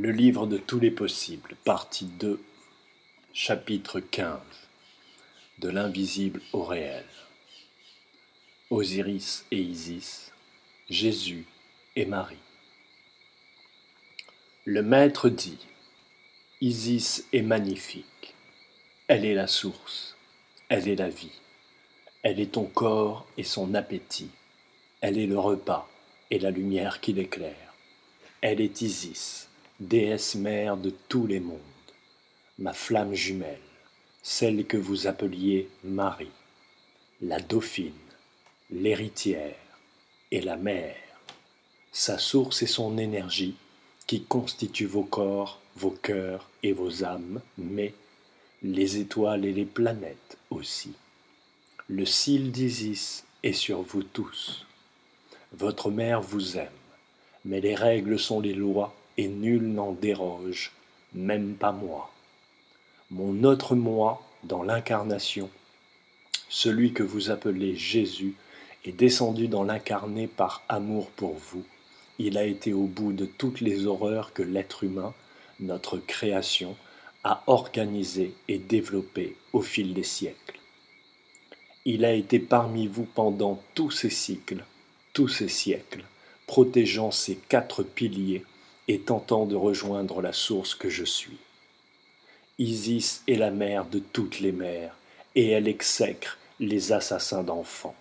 Le livre de tous les possibles, partie 2, chapitre 15. De l'invisible au réel. Osiris et Isis, Jésus et Marie. Le maître dit, Isis est magnifique, elle est la source, elle est la vie, elle est ton corps et son appétit, elle est le repas et la lumière qui l'éclaire. Elle est Isis, déesse mère de tous les mondes, ma flamme jumelle, celle que vous appeliez Marie, la dauphine, l'héritière et la mère, sa source et son énergie qui constituent vos corps, vos cœurs et vos âmes, mais les étoiles et les planètes aussi. Le cil d'Isis est sur vous tous. Votre mère vous aime, mais les règles sont les lois et nul n'en déroge, même pas moi. Mon autre moi dans l'incarnation, celui que vous appelez Jésus, est descendu dans l'incarné par amour pour vous. Il a été au bout de toutes les horreurs que l'être humain, notre création, a organisées et développées au fil des siècles. Il a été parmi vous pendant tous ces cycles, tous ces siècles, protégeant ces 4 piliers et tentant de rejoindre la source que je suis. Isis est la mère de toutes les mères, et elle exècre les assassins d'enfants.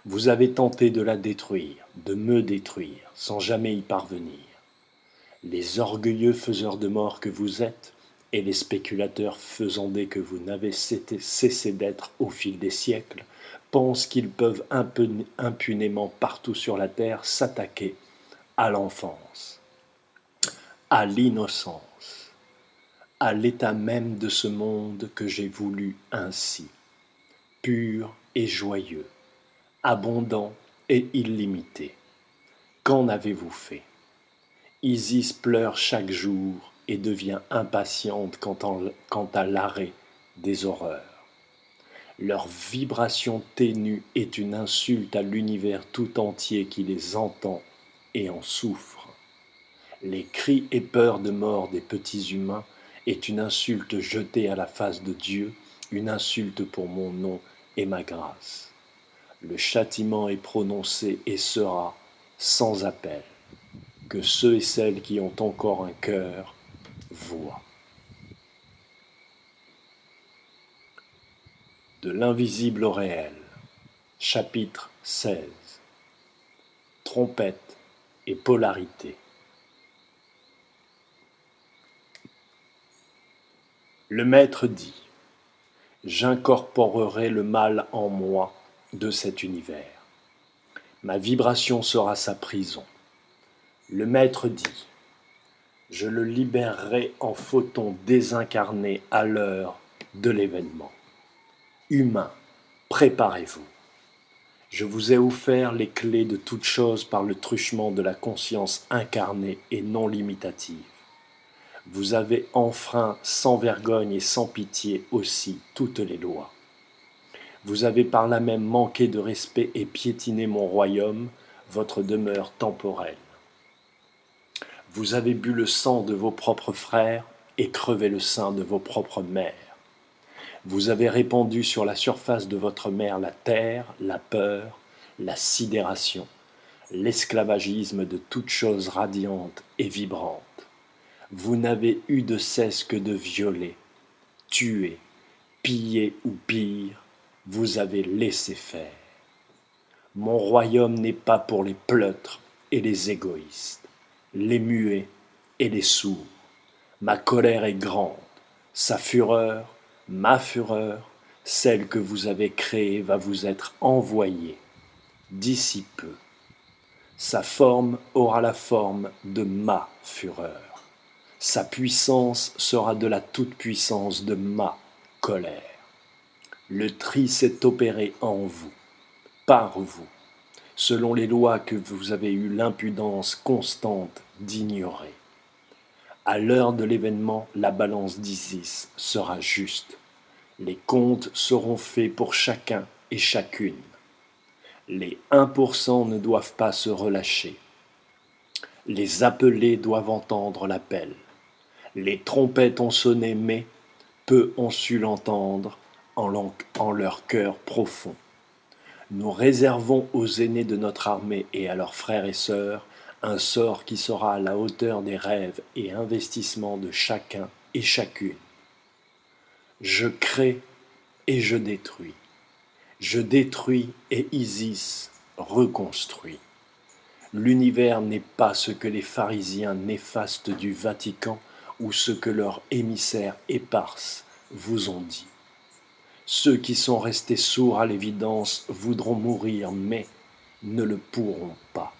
Vous avez tenté de la détruire, de me détruire, sans jamais y parvenir. Les orgueilleux faiseurs de mort que vous êtes, et les spéculateurs faisandés que vous n'avez cessé d'être au fil des siècles, pensent qu'ils peuvent impunément partout sur la terre s'attaquer à l'enfance, à l'innocence, à l'état même de ce monde que j'ai voulu ainsi, pur et joyeux, abondant et illimité. Qu'en avez-vous fait? Isis pleure chaque jour et devient impatiente quant à l'arrêt des horreurs. Leur vibration ténue est une insulte à l'univers tout entier qui les entend et en souffre. Les cris et peurs de mort des petits humains est une insulte jetée à la face de Dieu, une insulte pour mon nom et ma grâce. Le châtiment est prononcé et sera sans appel, que ceux et celles qui ont encore un cœur voient. De l'invisible au réel, chapitre 16. Trompette et polarité. Le maître dit, j'incorporerai le mal en moi de cet univers. Ma vibration sera sa prison. Le maître dit, je le libérerai en photons désincarnés à l'heure de l'événement. Humains, préparez-vous. Je vous ai offert les clés de toutes choses par le truchement de la conscience incarnée et non limitative. Vous avez enfreint sans vergogne et sans pitié aussi toutes les lois. Vous avez par là même manqué de respect et piétiné mon royaume, votre demeure temporelle. Vous avez bu le sang de vos propres frères et crevé le sein de vos propres mères. Vous avez répandu sur la surface de votre mère la terre, la peur, la sidération, l'esclavagisme de toutes choses radiantes et vibrantes. Vous n'avez eu de cesse que de violer, tuer, piller ou pire, vous avez laissé faire. Mon royaume n'est pas pour les pleutres et les égoïstes, les muets et les sourds. Ma colère est grande, sa fureur, ma fureur, celle que vous avez créée va vous être envoyée d'ici peu. Sa forme aura la forme de ma fureur. Sa puissance sera de la toute-puissance de ma colère. Le tri s'est opéré en vous, par vous, selon les lois que vous avez eu l'impudence constante d'ignorer. À l'heure de l'événement, la balance d'Isis sera juste. Les comptes seront faits pour chacun et chacune. Les 1% ne doivent pas se relâcher. Les appelés doivent entendre l'appel. Les trompettes ont sonné, mais peu ont su l'entendre en leur cœur profond. Nous réservons aux aînés de notre armée et à leurs frères et sœurs un sort qui sera à la hauteur des rêves et investissements de chacun et chacune. Je crée et je détruis. Je détruis et Isis reconstruit. L'univers n'est pas ce que les pharisiens néfastes du Vatican ou ce que leurs émissaires éparses vous ont dit. Ceux qui sont restés sourds à l'évidence voudront mourir, mais ne le pourront pas.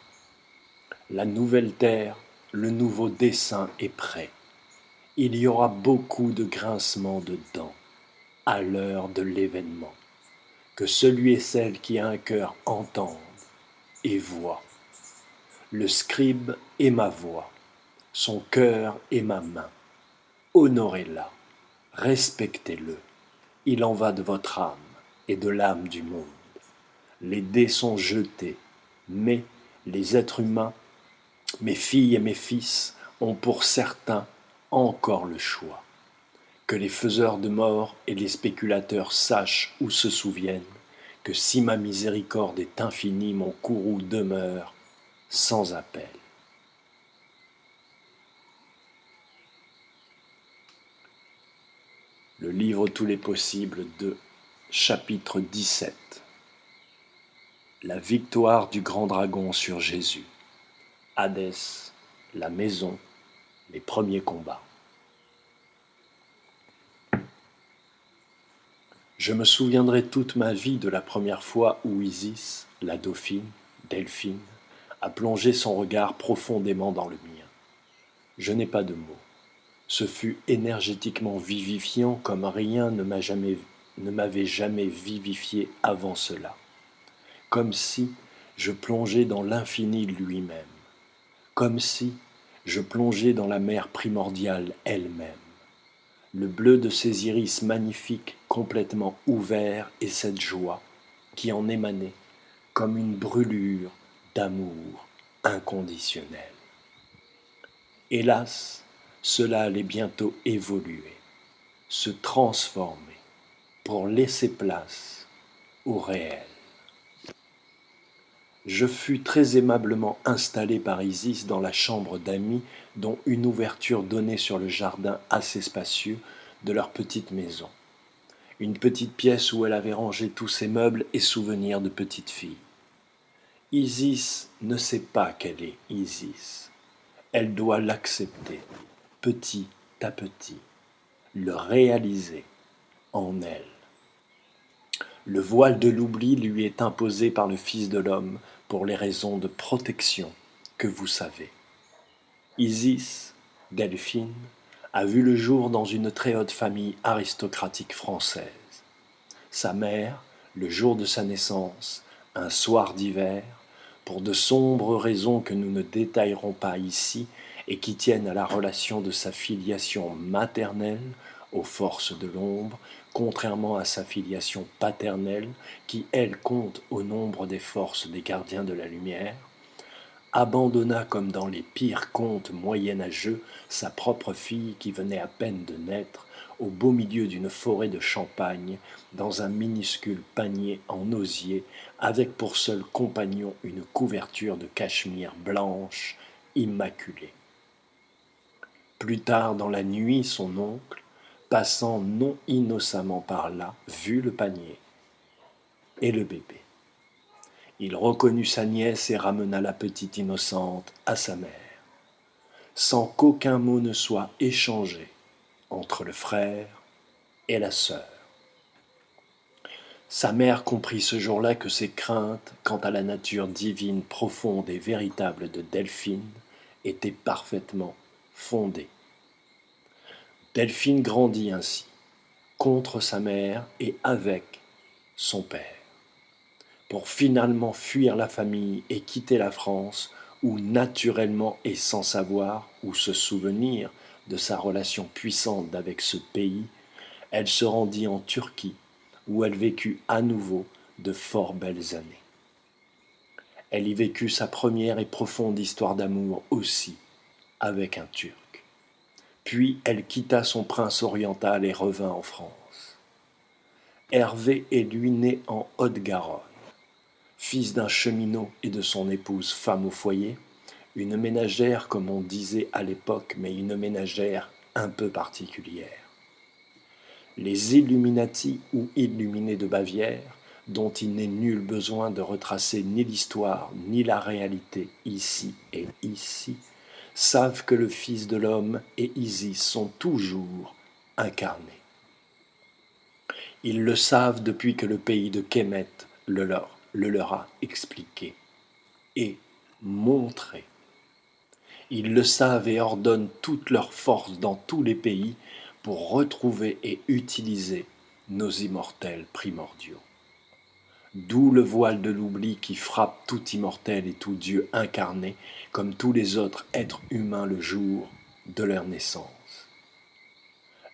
La nouvelle terre, le nouveau dessein est prêt. Il y aura beaucoup de grincements de dents à l'heure de l'événement. Que celui et celle qui a un cœur entendent et voient. Le scribe est ma voix, son cœur est ma main. Honorez-la, respectez-le. Il en va de votre âme et de l'âme du monde. Les dés sont jetés, mais les êtres humains, mes filles et mes fils, ont pour certains encore le choix. Que les faiseurs de mort et les spéculateurs sachent ou se souviennent que si ma miséricorde est infinie, mon courroux demeure sans appel. Le livre Tous les possibles de chapitre 17. La victoire du grand dragon sur Jésus. Hadès, la maison, les premiers combats. Je me souviendrai toute ma vie de la première fois où Isis, la dauphine, Delphine, a plongé son regard profondément dans le mien. Je n'ai pas de mots. Ce fut énergétiquement vivifiant comme rien ne m'avait jamais vivifié avant cela. Comme si je plongeais dans l'infini lui-même. Comme si je plongeais dans la mer primordiale elle-même. Le bleu de ses iris magnifiques complètement ouverts et cette joie qui en émanait comme une brûlure d'amour inconditionnel. Hélas, cela allait bientôt évoluer, se transformer pour laisser place au réel. Je fus très aimablement installé par Isis dans la chambre d'amis dont une ouverture donnait sur le jardin assez spacieux de leur petite maison. Une petite pièce où elle avait rangé tous ses meubles et souvenirs de petite fille. Isis ne sait pas qu'elle est Isis. Elle doit l'accepter, petit à petit, le réaliser en elle. Le voile de l'oubli lui est imposé par le Fils de l'homme pour les raisons de protection que vous savez. Isis, Delphine, a vu le jour dans une très haute famille aristocratique française. Sa mère, le jour de sa naissance, un soir d'hiver, pour de sombres raisons que nous ne détaillerons pas ici et qui tiennent à la relation de sa filiation maternelle aux forces de l'ombre, contrairement à sa filiation paternelle qui, elle, compte au nombre des forces des gardiens de la lumière, abandonna comme dans les pires contes moyenâgeux sa propre fille qui venait à peine de naître au beau milieu d'une forêt de champagne dans un minuscule panier en osier avec pour seul compagnon une couverture de cachemire blanche immaculée. Plus tard dans la nuit, son oncle, passant non innocemment par là, vit le panier et le bébé. Il reconnut sa nièce et ramena la petite innocente à sa mère, sans qu'aucun mot ne soit échangé entre le frère et la sœur. Sa mère comprit ce jour-là que ses craintes quant à la nature divine, profonde et véritable de Delphine étaient parfaitement fondées. Delphine grandit ainsi, contre sa mère et avec son père, pour finalement fuir la famille et quitter la France, où naturellement et sans savoir ou se souvenir de sa relation puissante avec ce pays, elle se rendit en Turquie, où elle vécut à nouveau de fort belles années. Elle y vécut sa première et profonde histoire d'amour aussi, avec un Turc. Puis elle quitta son prince oriental et revint en France. Hervé est lui né en Haute-Garonne. Fils d'un cheminot et de son épouse femme au foyer, une ménagère comme on disait à l'époque, mais une ménagère un peu particulière. Les Illuminati ou Illuminés de Bavière, dont il n'est nul besoin de retracer ni l'histoire ni la réalité ici et ici, savent que le Fils de l'homme et Isis sont toujours incarnés. Ils le savent depuis que le pays de Kemet le leur a expliqué et montré. Ils le savent et ordonnent toute leur force dans tous les pays pour retrouver et utiliser nos immortels primordiaux. D'où le voile de l'oubli qui frappe tout immortel et tout Dieu incarné, comme tous les autres êtres humains le jour de leur naissance.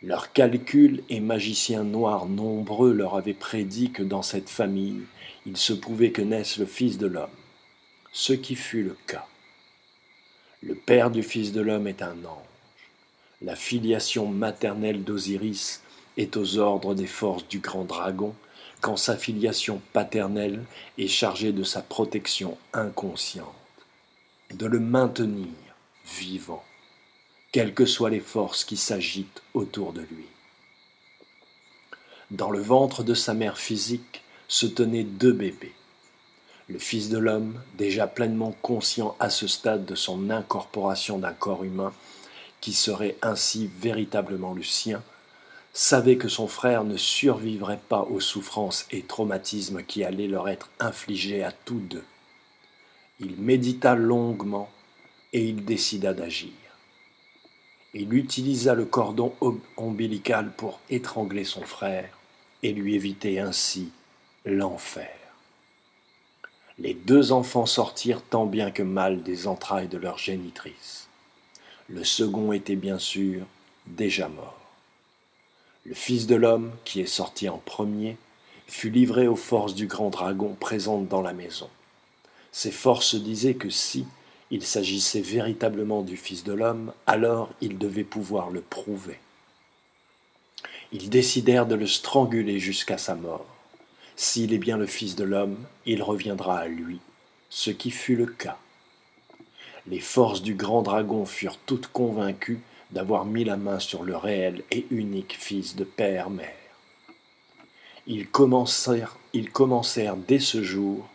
Leurs calculs et magiciens noirs nombreux leur avaient prédit que dans cette famille, il se pouvait que naisse le Fils de l'homme, ce qui fut le cas. Le père du Fils de l'homme est un ange. La filiation maternelle d'Osiris est aux ordres des forces du grand dragon, quand sa filiation paternelle est chargée de sa protection inconsciente, de le maintenir vivant, quelles que soient les forces qui s'agitent autour de lui. Dans le ventre de sa mère physique se tenaient 2 bébés. Le Fils de l'homme, déjà pleinement conscient à ce stade de son incorporation d'un corps humain, qui serait ainsi véritablement le sien, savait que son frère ne survivrait pas aux souffrances et traumatismes qui allaient leur être infligés à tous deux. Il médita longuement et il décida d'agir. Il utilisa le cordon ombilical pour étrangler son frère et lui éviter ainsi l'enfer. Les 2 enfants sortirent tant bien que mal des entrailles de leur génitrice. Le second était bien sûr déjà mort. Le Fils de l'homme, qui est sorti en premier, fut livré aux forces du grand dragon présentes dans la maison. Ces forces disaient que si il s'agissait véritablement du Fils de l'homme, alors ils devaient pouvoir le prouver. Ils décidèrent de le stranguler jusqu'à sa mort. S'il est bien le Fils de l'homme, il reviendra à lui, ce qui fut le cas. Les forces du grand dragon furent toutes convaincues d'avoir mis la main sur le réel et unique fils de père-mère. Ils commencèrent dès ce jour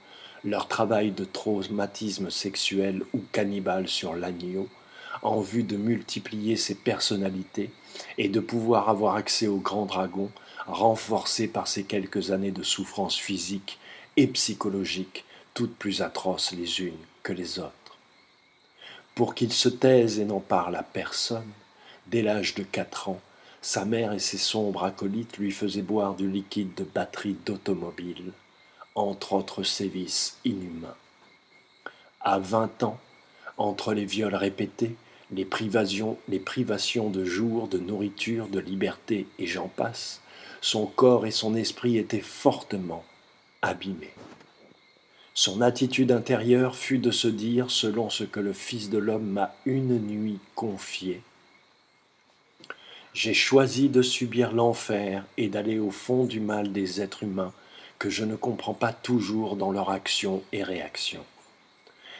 leur travail de traumatisme sexuel ou cannibale sur l'agneau, en vue de multiplier ses personnalités et de pouvoir avoir accès au grand dragon, renforcé par ces quelques années de souffrance physique et psychologique, toutes plus atroces les unes que les autres. Pour qu'il se taise et n'en parle à personne, dès l'âge de 4 ans, sa mère et ses sombres acolytes lui faisaient boire du liquide de batterie d'automobile, entre autres sévices inhumains. À 20 ans, entre les viols répétés, les privations de jour, de nourriture, de liberté et j'en passe, son corps et son esprit étaient fortement abîmés. Son attitude intérieure fut de se dire, selon ce que le Fils de l'homme m'a une nuit confié, « J'ai choisi de subir l'enfer et d'aller au fond du mal des êtres humains que je ne comprends pas toujours dans leurs actions et réactions.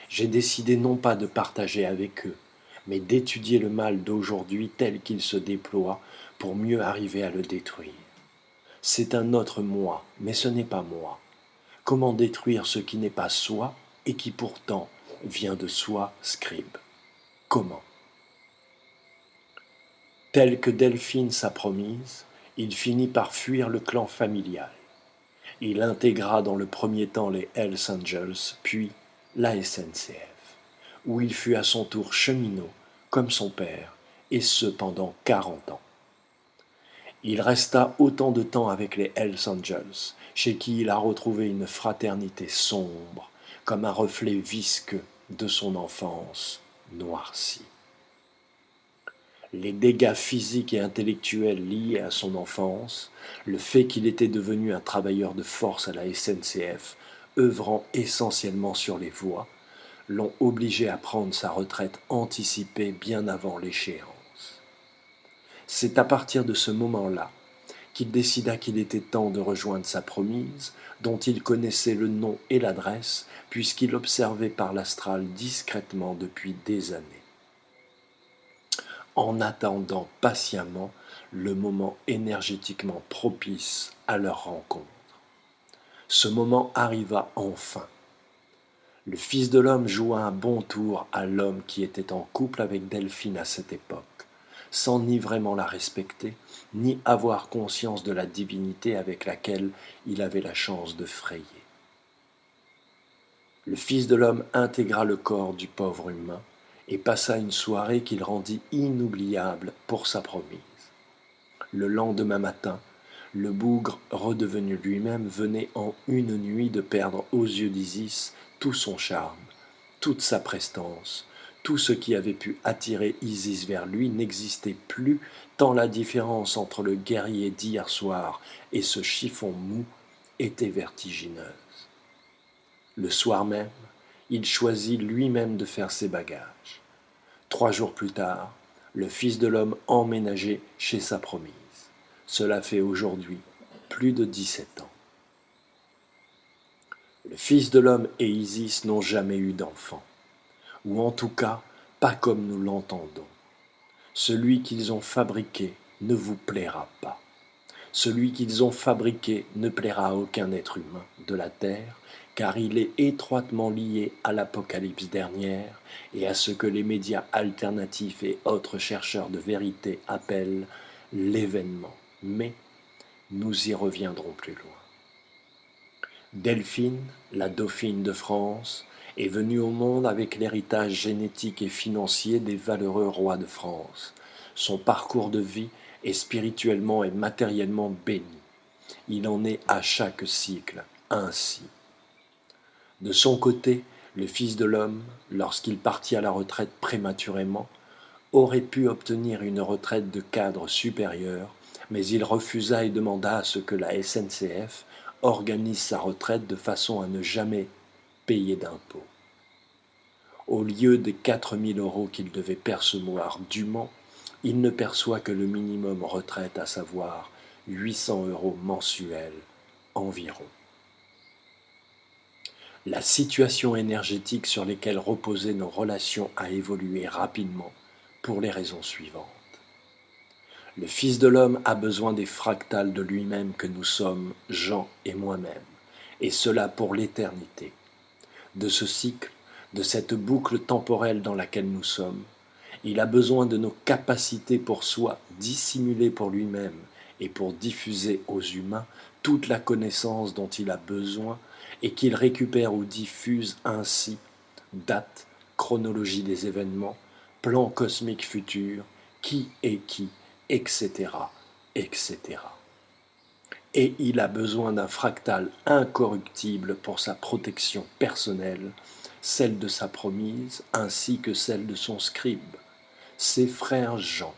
J'ai décidé non pas de partager avec eux, mais d'étudier le mal d'aujourd'hui tel qu'il se déploie pour mieux arriver à le détruire. C'est un autre moi, mais ce n'est pas moi. Comment détruire ce qui n'est pas soi et qui pourtant vient de soi, scribe? Comment? Tel que Delphine sa promise, il finit par fuir le clan familial. Il intégra dans le premier temps les Hells Angels, puis la SNCF, où il fut à son tour cheminot, comme son père, et ce pendant 40 ans. Il resta autant de temps avec les Hells Angels, chez qui il a retrouvé une fraternité sombre, comme un reflet visqueux de son enfance noircie. Les dégâts physiques et intellectuels liés à son enfance, le fait qu'il était devenu un travailleur de force à la SNCF, œuvrant essentiellement sur les voies, l'ont obligé à prendre sa retraite anticipée bien avant l'échéance. C'est à partir de ce moment-là qu'il décida qu'il était temps de rejoindre sa promise, dont il connaissait le nom et l'adresse, puisqu'il observait par l'astral discrètement depuis des années. En attendant patiemment le moment énergétiquement propice à leur rencontre. Ce moment arriva enfin. Le Fils de l'homme joua un bon tour à l'homme qui était en couple avec Delphine à cette époque, sans ni vraiment la respecter, ni avoir conscience de la divinité avec laquelle il avait la chance de frayer. Le Fils de l'homme intégra le corps du pauvre humain et passa une soirée qu'il rendit inoubliable pour sa promise. Le lendemain matin, le bougre, redevenu lui-même, venait en une nuit de perdre aux yeux d'Isis tout son charme, toute sa prestance. Tout ce qui avait pu attirer Isis vers lui n'existait plus, tant la différence entre le guerrier d'hier soir et ce chiffon mou était vertigineuse. Le soir même, il choisit lui-même de faire ses bagages. 3 jours plus tard, le Fils de l'homme emménageait chez sa promise. Cela fait aujourd'hui plus de 17 ans. Le Fils de l'homme et Isis n'ont jamais eu d'enfant, ou en tout cas pas comme nous l'entendons. Celui qu'ils ont fabriqué ne vous plaira pas. Celui qu'ils ont fabriqué ne plaira à aucun être humain de la terre, car il est étroitement lié à l'Apocalypse dernière et à ce que les médias alternatifs et autres chercheurs de vérité appellent l'événement. Mais nous y reviendrons plus loin. Delphine, la dauphine de France, est venue au monde avec l'héritage génétique et financier des valeureux rois de France. Son parcours de vie est spirituellement et matériellement béni. Il en est à chaque cycle ainsi. De son côté, le Fils de l'homme, lorsqu'il partit à la retraite prématurément, aurait pu obtenir une retraite de cadre supérieur, mais il refusa et demanda à ce que la SNCF organise sa retraite de façon à ne jamais payer d'impôts. Au lieu des 4 000 € qu'il devait percevoir dûment, il ne perçoit que le minimum retraite, à savoir 800 € mensuels environ. La situation énergétique sur laquelle reposaient nos relations a évolué rapidement pour les raisons suivantes. Le Fils de l'homme a besoin des fractales de lui-même que nous sommes, Jean et moi-même, et cela pour l'éternité. De ce cycle, de cette boucle temporelle dans laquelle nous sommes, il a besoin de nos capacités pour soi, dissimuler pour lui-même et pour diffuser aux humains toute la connaissance dont il a besoin et qu'il récupère ou diffuse ainsi date, chronologie des événements, plan cosmique futur, qui est qui, etc., etc. Et il a besoin d'un fractal incorruptible pour sa protection personnelle, celle de sa promise ainsi que celle de son scribe, ses frères Jean.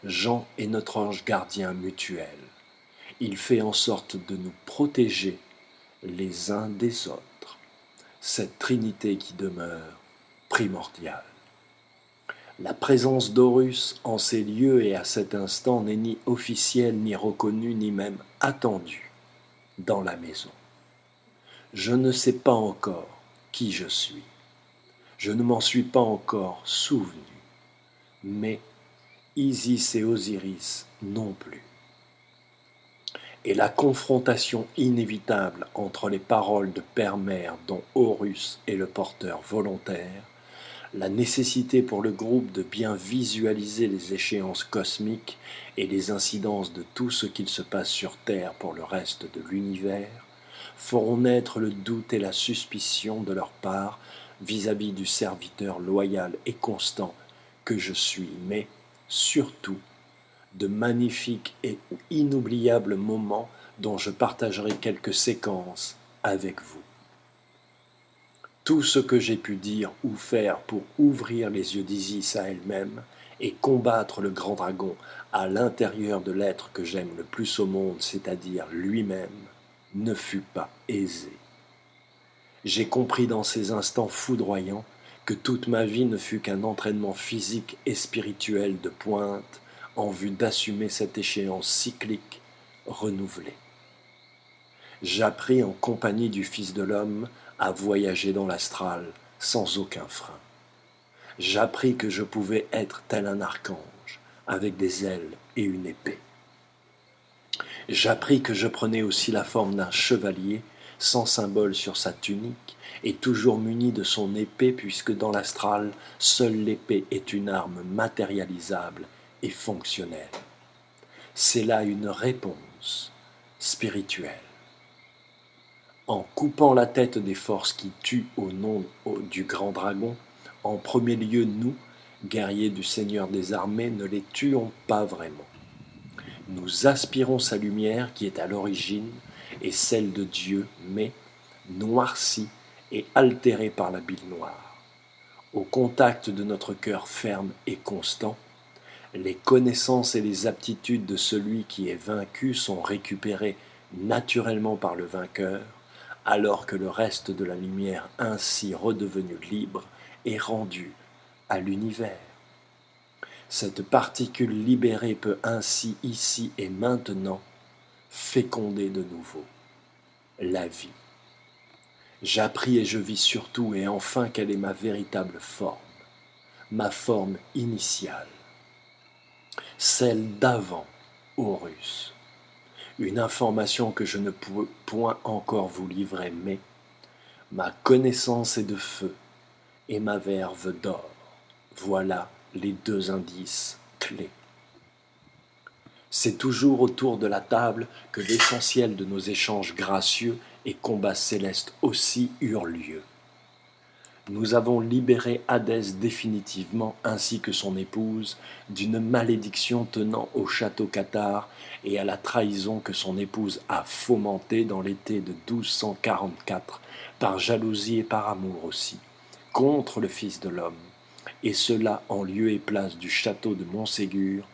Jean est notre ange gardien mutuel. Il fait en sorte de nous protéger les uns des autres. Cette trinité qui demeure primordiale. La présence d'Horus en ces lieux et à cet instant n'est ni officielle, ni reconnue, ni même attendue dans la maison. Je ne sais pas encore qui je suis. Je ne m'en suis pas encore souvenu. Mais Isis et Osiris non plus. Et la confrontation inévitable entre les paroles de Père-Mère dont Horus est le porteur volontaire, la nécessité pour le groupe de bien visualiser les échéances cosmiques et les incidences de tout ce qu'il se passe sur Terre pour le reste de l'univers, feront naître le doute et la suspicion de leur part vis-à-vis du serviteur loyal et constant que je suis, mais surtout de magnifiques et inoubliables moments dont je partagerai quelques séquences avec vous. Tout ce que j'ai pu dire ou faire pour ouvrir les yeux d'Isis à elle-même et combattre le grand dragon à l'intérieur de l'être que j'aime le plus au monde, c'est-à-dire lui-même, ne fut pas aisé. J'ai compris dans ces instants foudroyants que toute ma vie ne fut qu'un entraînement physique et spirituel de pointe en vue d'assumer cette échéance cyclique renouvelée. J'appris en compagnie du Fils de l'homme à voyager dans l'astral sans aucun frein. J'appris que je pouvais être tel un archange, avec des ailes et une épée. J'appris que je prenais aussi la forme d'un chevalier, sans symbole sur sa tunique, et toujours muni de son épée, puisque dans l'astral, seule l'épée est une arme matérialisable et fonctionnelle. C'est là une réponse spirituelle. En coupant la tête des forces qui tuent au nom du grand dragon, en premier lieu nous, guerriers du Seigneur des armées, ne les tuons pas vraiment. Nous aspirons sa lumière qui est à l'origine et celle de Dieu, mais noircie et altérée par la bile noire. Au contact de notre cœur ferme et constant, les connaissances et les aptitudes de celui qui est vaincu sont récupérées naturellement par le vainqueur, alors que le reste de la lumière ainsi redevenue libre est rendu à l'univers. Cette particule libérée peut ainsi, ici et maintenant, féconder de nouveau la vie. J'appris et je vis surtout et enfin quelle est ma véritable forme, ma forme initiale, celle d'avant Horus. Une information que je ne peux point encore vous livrer, mais ma connaissance est de feu et ma verve d'or. Voilà les deux indices clés. C'est toujours autour de la table que l'essentiel de nos échanges gracieux et combats célestes aussi eurent lieu. Nous avons libéré Hadès définitivement, ainsi que son épouse, d'une malédiction tenant au château cathare et à la trahison que son épouse a fomentée dans l'été de 1244, par jalousie et par amour aussi, contre le Fils de l'homme, et cela en lieu et place du château de Montségur,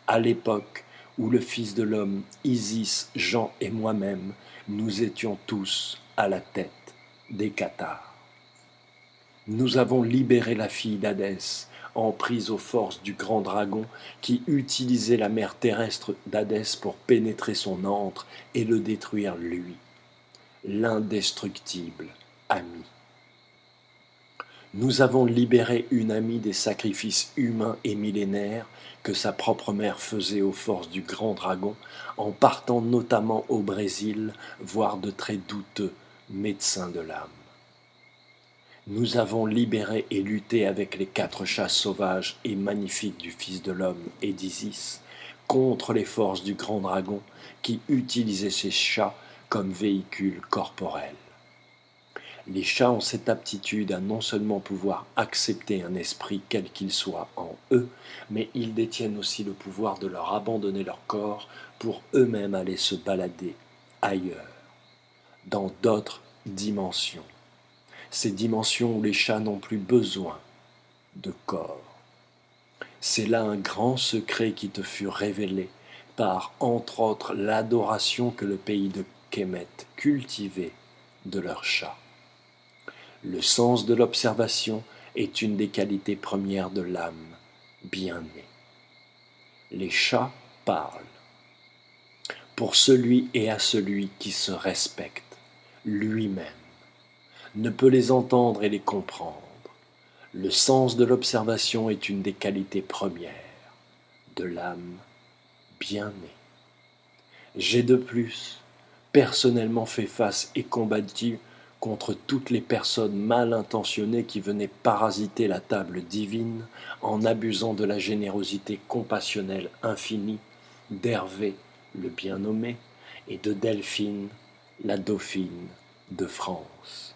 à l'époque où le Fils de l'homme, Isis, Jean et moi-même, nous étions tous à la tête des cathares. Nous avons libéré la fille d'Hadès, emprise aux forces du grand dragon qui utilisait la mer terrestre d'Hadès pour pénétrer son antre et le détruire lui, l'indestructible ami. Nous avons libéré une amie des sacrifices humains et millénaires que sa propre mère faisait aux forces du grand dragon, en partant notamment au Brésil voir de très douteux médecins de l'âme. Nous avons libéré et lutté avec les 4 chats sauvages et magnifiques du Fils de l'homme et d'Isis contre les forces du grand dragon qui utilisaient ces chats comme véhicules corporels. Les chats ont cette aptitude à non seulement pouvoir accepter un esprit quel qu'il soit en eux, mais ils détiennent aussi le pouvoir de leur abandonner leur corps pour eux-mêmes aller se balader ailleurs, dans d'autres dimensions. Ces dimensions où les chats n'ont plus besoin de corps. C'est là un grand secret qui te fut révélé par, entre autres, l'adoration que le pays de Kemet cultivait de leurs chats. Le sens de l'observation est une des qualités premières de l'âme bien-née. Les chats parlent. Pour celui et à celui qui se respecte lui-même, ne peut les entendre et les comprendre. Le sens de l'observation est une des qualités premières de l'âme bien-née. J'ai de plus personnellement fait face et combattu contre toutes les personnes mal intentionnées qui venaient parasiter la table divine en abusant de la générosité compassionnelle infinie d'Hervé, le bien nommé, et de Delphine, la dauphine de France.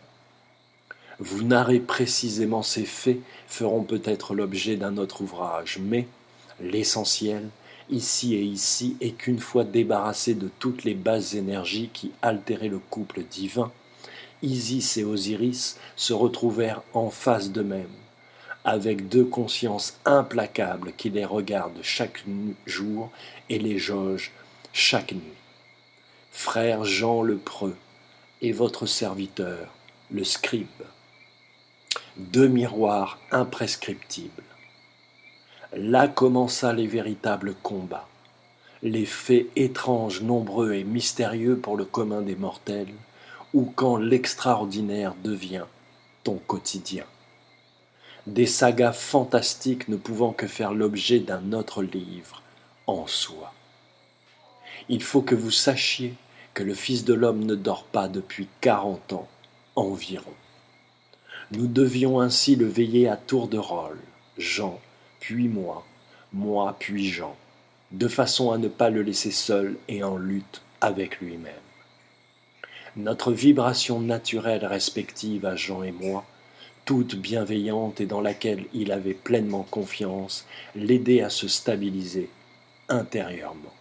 Vous narrer précisément ces faits feront peut-être l'objet d'un autre ouvrage, mais l'essentiel, ici, est qu'une fois débarrassés de toutes les basses énergies qui altéraient le couple divin, Isis et Osiris se retrouvèrent en face d'eux-mêmes, avec 2 consciences implacables qui les regardent chaque jour et les jaugent chaque nuit. Frère Jean le Preux et votre serviteur, le scribe. Deux miroirs imprescriptibles. Là commença les véritables combats, les faits étranges, nombreux et mystérieux pour le commun des mortels, ou quand l'extraordinaire devient ton quotidien. Des sagas fantastiques ne pouvant que faire l'objet d'un autre livre en soi. Il faut que vous sachiez que le Fils de l'homme ne dort pas depuis 40 ans environ. Nous devions ainsi le veiller à tour de rôle, Jean, puis moi puis Jean, de façon à ne pas le laisser seul et en lutte avec lui-même. Notre vibration naturelle respective à Jean et moi, toute bienveillante et dans laquelle il avait pleinement confiance, l'aidait à se stabiliser intérieurement.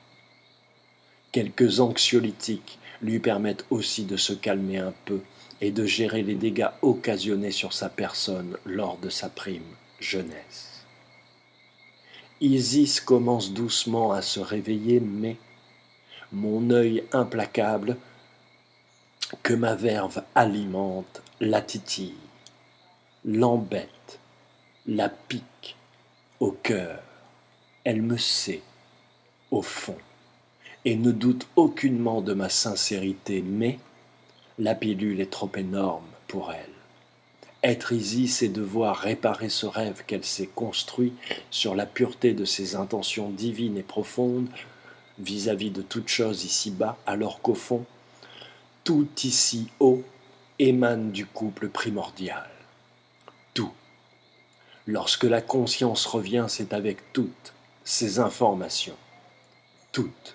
Quelques anxiolytiques lui permettent aussi de se calmer un peu et de gérer les dégâts occasionnés sur sa personne lors de sa prime jeunesse. Isis commence doucement à se réveiller, mais mon œil implacable que ma verve alimente la titille, l'embête, la pique au cœur. Elle me sait, au fond, et ne doute aucunement de ma sincérité, mais la pilule est trop énorme pour elle. Être Isis, c'est devoir réparer ce rêve qu'elle s'est construit sur la pureté de ses intentions divines et profondes vis-à-vis de toute chose ici-bas, alors qu'au fond, tout ici haut émane du couple primordial. Tout. Lorsque la conscience revient, c'est avec toutes ces informations. Toutes.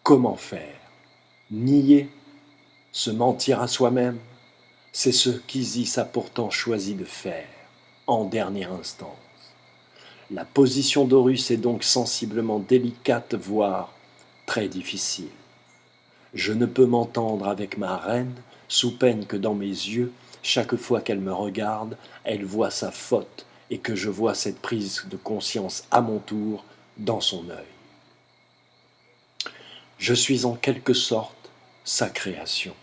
Comment faire? Nier? Se mentir à soi-même? C'est ce qu'Isis a pourtant choisi de faire, en dernière instance. La position d'Horus est donc sensiblement délicate, voire très difficile. Je ne peux m'entendre avec ma reine, sous peine que dans mes yeux, chaque fois qu'elle me regarde, elle voit sa faute et que je vois cette prise de conscience à mon tour dans son œil. Je suis en quelque sorte sa création.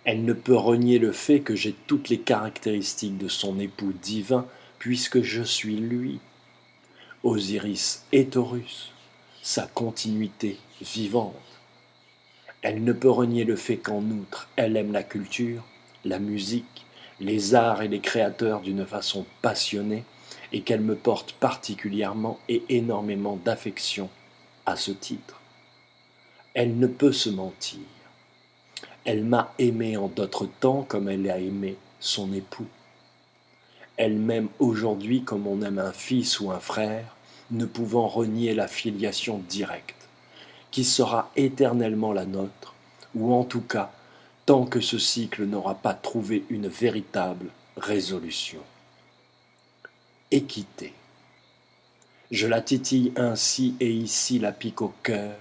Elle ne peut renier le fait que j'ai toutes les caractéristiques de son époux divin, puisque je suis lui. Osiris est Horus, sa continuité vivante. Elle ne peut renier le fait qu'en outre, elle aime la culture, la musique, les arts et les créateurs d'une façon passionnée, et qu'elle me porte particulièrement et énormément d'affection à ce titre. Elle ne peut se mentir. Elle m'a aimé en d'autres temps comme elle a aimé son époux. Elle m'aime aujourd'hui comme on aime un fils ou un frère, ne pouvant renier la filiation directe, qui sera éternellement la nôtre, ou en tout cas, tant que ce cycle n'aura pas trouvé une véritable résolution. Équité. Je la titille ainsi et ici la pique au cœur,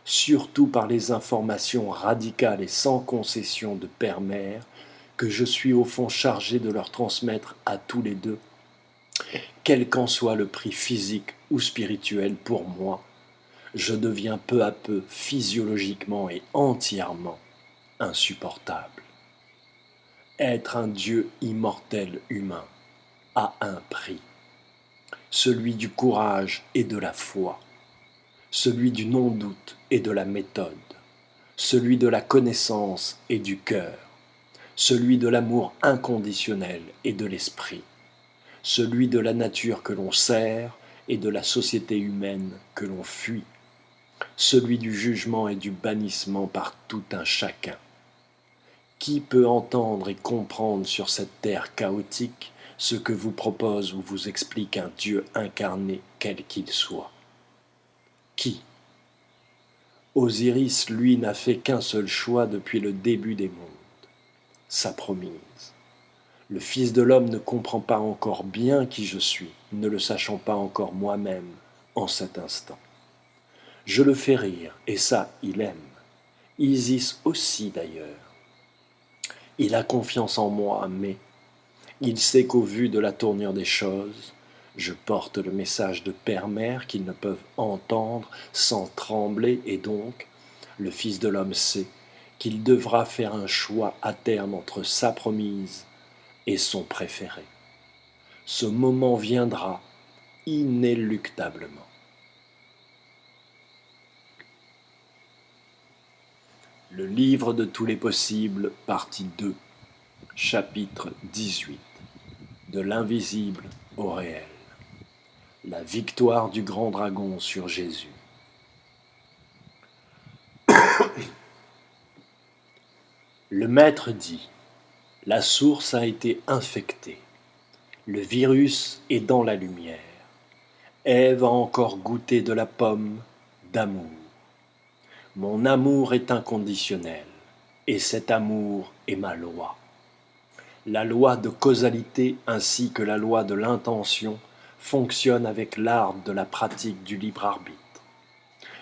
surtout par les informations radicales et sans concession de père-mère que je suis au fond chargé de leur transmettre à tous les deux, quel qu'en soit le prix physique ou spirituel pour moi, je deviens peu à peu physiologiquement et entièrement insupportable. Être un Dieu immortel humain a un prix, celui du courage et de la foi, celui du non-doute et de la méthode, celui de la connaissance et du cœur, celui de l'amour inconditionnel et de l'esprit, celui de la nature que l'on sert et de la société humaine que l'on fuit, celui du jugement et du bannissement par tout un chacun. Qui peut entendre et comprendre sur cette terre chaotique ce que vous propose ou vous explique un Dieu incarné quel qu'il soit? Qui? Osiris, lui, n'a fait qu'un seul choix depuis le début des mondes, sa promise. Le Fils de l'homme ne comprend pas encore bien qui je suis, ne le sachant pas encore moi-même en cet instant. Je le fais rire, et ça, il aime. Isis aussi, d'ailleurs. Il a confiance en moi, mais il sait qu'au vu de la tournure des choses, je porte le message de père-mère qu'ils ne peuvent entendre sans trembler, et donc, le Fils de l'homme sait qu'il devra faire un choix à terme entre sa promise et son préféré. Ce moment viendra inéluctablement. Le livre de tous les possibles, partie 2, chapitre 18. De l'invisible au réel. La victoire du grand dragon sur Jésus. Le maître dit, la source a été infectée. Le virus est dans la lumière. Ève a encore goûté de la pomme d'amour. Mon amour est inconditionnel, et cet amour est ma loi. La loi de causalité ainsi que la loi de l'intention fonctionnent avec l'art de la pratique du libre arbitre.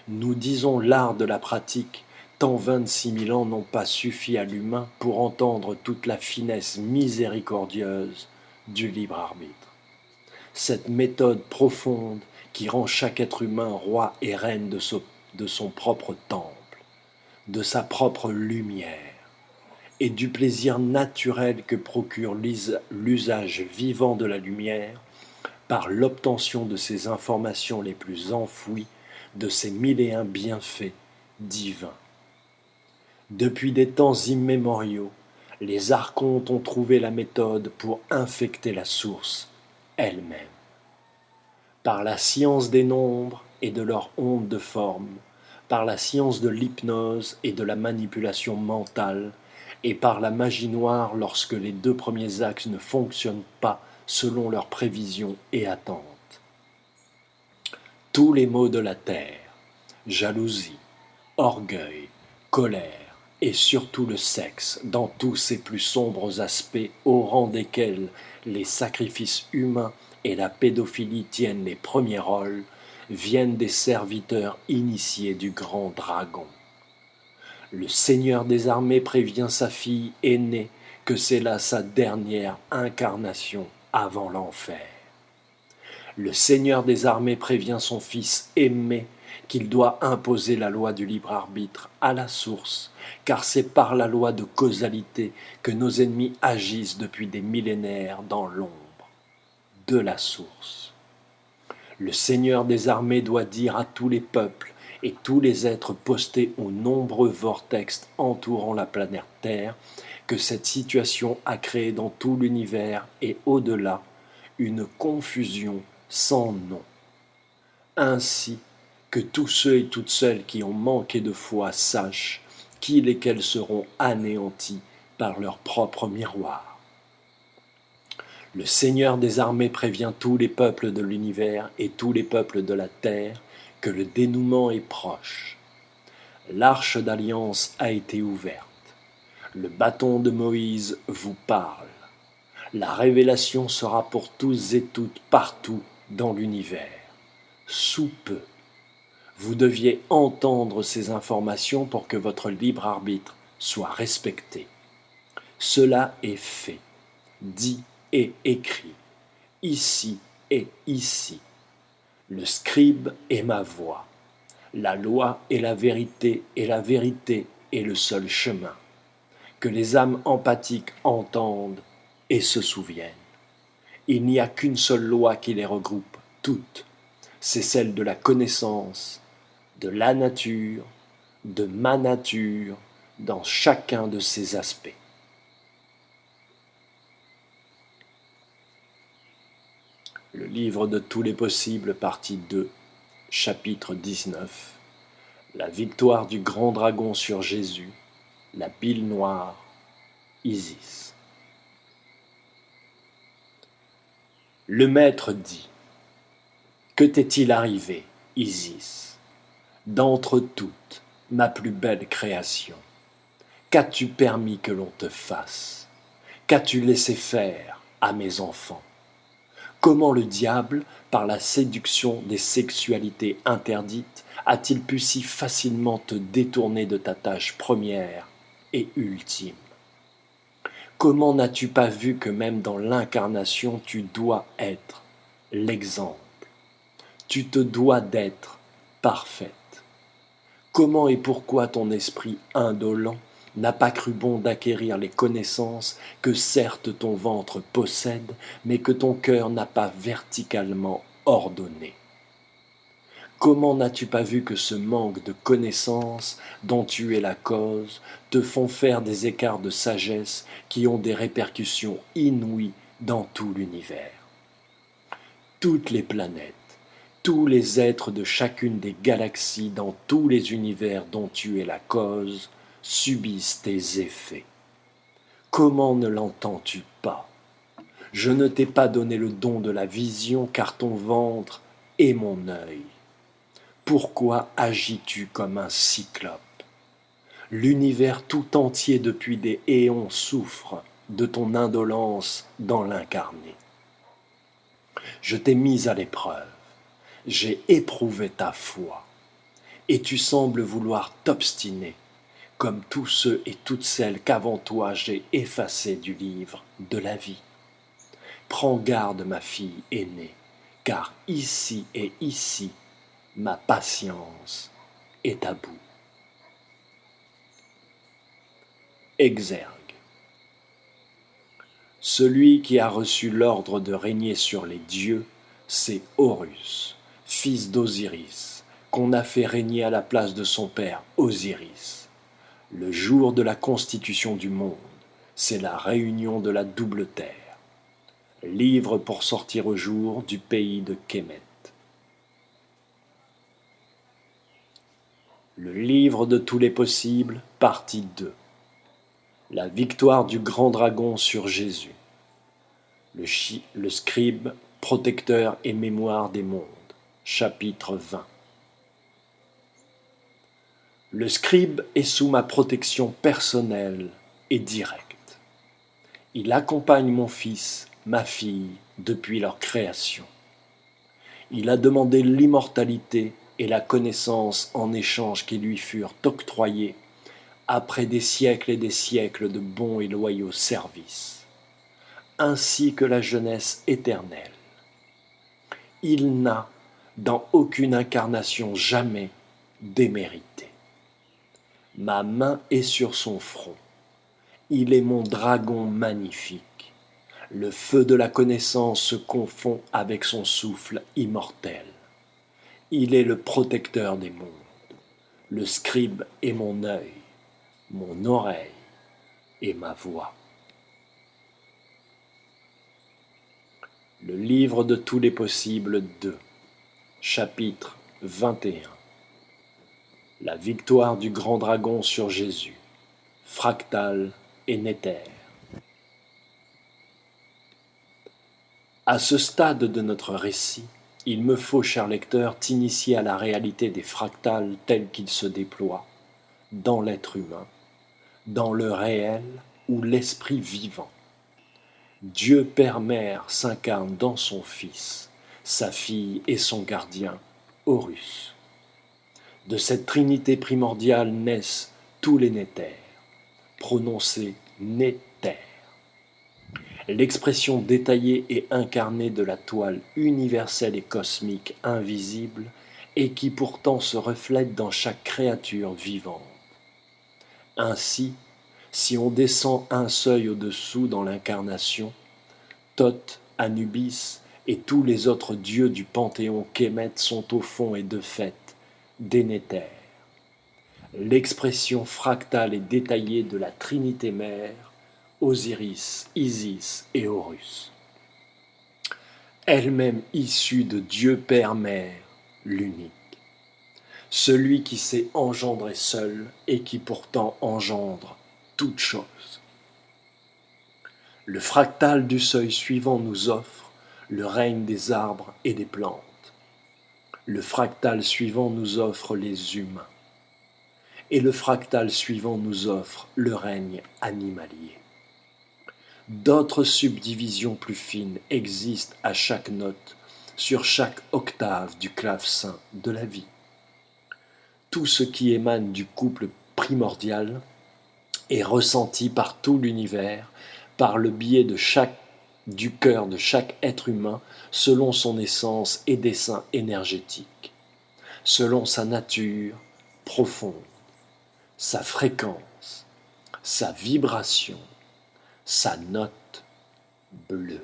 Nous disons l'art de la pratique, tant 26 000 ans n'ont pas suffi à l'humain pour entendre toute la finesse miséricordieuse du libre arbitre. Cette méthode profonde qui rend chaque être humain roi et reine de son propre temple, de sa propre lumière, et du plaisir naturel que procure l'usage vivant de la lumière par l'obtention de ses informations les plus enfouies, de ses 1001 bienfaits divins. Depuis des temps immémoriaux, les archontes ont trouvé la méthode pour infecter la source elle-même. Par la science des nombres et de leur onde de forme, par la science de l'hypnose et de la manipulation mentale, et par la magie noire lorsque les 2 premiers axes ne fonctionnent pas selon leurs prévisions et attentes. Tous les maux de la terre, jalousie, orgueil, colère et surtout le sexe, dans tous ses plus sombres aspects, au rang desquels les sacrifices humains et la pédophilie tiennent les premiers rôles, viennent des serviteurs initiés du grand dragon. Le Seigneur des armées prévient sa fille aînée que c'est là sa dernière incarnation avant l'enfer. Le Seigneur des armées prévient son fils aimé qu'il doit imposer la loi du libre arbitre à la source, car c'est par la loi de causalité que nos ennemis agissent depuis des millénaires dans l'ombre de la source. Le Seigneur des armées doit dire à tous les peuples et tous les êtres postés aux nombreux vortex entourant la planète Terre que cette situation a créé dans tout l'univers et au-delà une confusion sans nom, ainsi que tous ceux et toutes celles qui ont manqué de foi sachent qu'ils et qu'elles seront anéantis par leur propre miroir. Le Seigneur des armées prévient tous les peuples de l'univers et tous les peuples de la terre que le dénouement est proche. L'arche d'alliance a été ouverte. Le bâton de Moïse vous parle. La révélation sera pour tous et toutes partout dans l'univers. Sous peu, vous deviez entendre ces informations pour que votre libre arbitre soit respecté. Cela est fait, dit et écrit, ici et ici. Le scribe est ma voix. La loi est la vérité et la vérité est le seul chemin. Que les âmes empathiques entendent et se souviennent. Il n'y a qu'une seule loi qui les regroupe toutes. C'est celle de la connaissance, de la nature, de ma nature, dans chacun de ses aspects. Le livre de tous les possibles, partie 2, chapitre 19. La victoire du grand dragon sur Jésus, la bile noire, Isis. Le maître dit, que t'est-il arrivé, Isis, d'entre toutes, ma plus belle création? Qu'as-tu permis que l'on te fasse? Qu'as-tu laissé faire à mes enfants? Comment le diable, par la séduction des sexualités interdites, a-t-il pu si facilement te détourner de ta tâche première et ultime? Comment n'as-tu pas vu que même dans l'incarnation tu dois être l'exemple? Tu te dois d'être parfaite. Comment et pourquoi ton esprit indolent n'a pas cru bon d'acquérir les connaissances que certes ton ventre possède, mais que ton cœur n'a pas verticalement ordonnées. Comment n'as-tu pas vu que ce manque de connaissances dont tu es la cause te font faire des écarts de sagesse qui ont des répercussions inouïes dans tout l'univers? Toutes les planètes, tous les êtres de chacune des galaxies dans tous les univers dont tu es la cause subissent tes effets. Comment ne l'entends-tu pas? Je ne t'ai pas donné le don de la vision car ton ventre est mon œil. Pourquoi agis-tu comme un cyclope? L'univers tout entier depuis des éons souffre de ton indolence dans l'incarné. Je t'ai mis à l'épreuve, j'ai éprouvé ta foi, et tu sembles vouloir t'obstiner, comme tous ceux et toutes celles qu'avant toi j'ai effacés du livre de la vie. Prends garde, ma fille aînée, car ici et ici, ma patience est à bout. Exergue. Celui qui a reçu l'ordre de régner sur les dieux, c'est Horus, fils d'Osiris, qu'on a fait régner à la place de son père Osiris. Le jour de la constitution du monde, c'est la réunion de la double terre. Livre pour sortir au jour du pays de Kémet. Le livre de tous les possibles, partie 2. La victoire du grand dragon sur Jésus. Le scribe, protecteur et mémoire des mondes. Chapitre 20. Le scribe est sous ma protection personnelle et directe. Il accompagne mon fils, ma fille, depuis leur création. Il a demandé l'immortalité et la connaissance en échange qui lui furent octroyés après des siècles et des siècles de bons et loyaux services, ainsi que la jeunesse éternelle. Il n'a, dans aucune incarnation jamais, démérité. Ma main est sur son front. Il est mon dragon magnifique. Le feu de la connaissance se confond avec son souffle immortel. Il est le protecteur des mondes. Le scribe est mon œil, mon oreille et ma voix. Le livre de tous les possibles 2, chapitre 21. La victoire du grand dragon sur Jésus, fractal et néther. À ce stade de notre récit, il me faut, cher lecteur, t'initier à la réalité des fractales tels qu'ils se déploient dans l'être humain, dans le réel ou l'esprit vivant. Dieu Père-Mère s'incarne dans son Fils, sa fille et son gardien, Horus. De cette trinité primordiale naissent tous les néthers, prononcés néther. L'expression détaillée et incarnée de la toile universelle et cosmique invisible et qui pourtant se reflète dans chaque créature vivante. Ainsi, si on descend un seuil au-dessous dans l'incarnation, Thoth, Anubis et tous les autres dieux du panthéon Kémet sont au fond et de fait des néthers. L'expression fractale et détaillée de la Trinité Mère, Osiris, Isis et Horus. Elle-même issue de Dieu Père-Mère, l'unique. Celui qui s'est engendré seul et qui pourtant engendre toute chose. Le fractal du seuil suivant nous offre le règne des arbres et des plantes. Le fractal suivant nous offre les humains. Et le fractal suivant nous offre le règne animalier. D'autres subdivisions plus fines existent à chaque note, sur chaque octave du clavecin de la vie. Tout ce qui émane du couple primordial est ressenti par tout l'univers, par le biais du cœur de chaque être humain, selon son essence et dessein énergétique, selon sa nature profonde, sa fréquence, sa vibration, sa note bleue.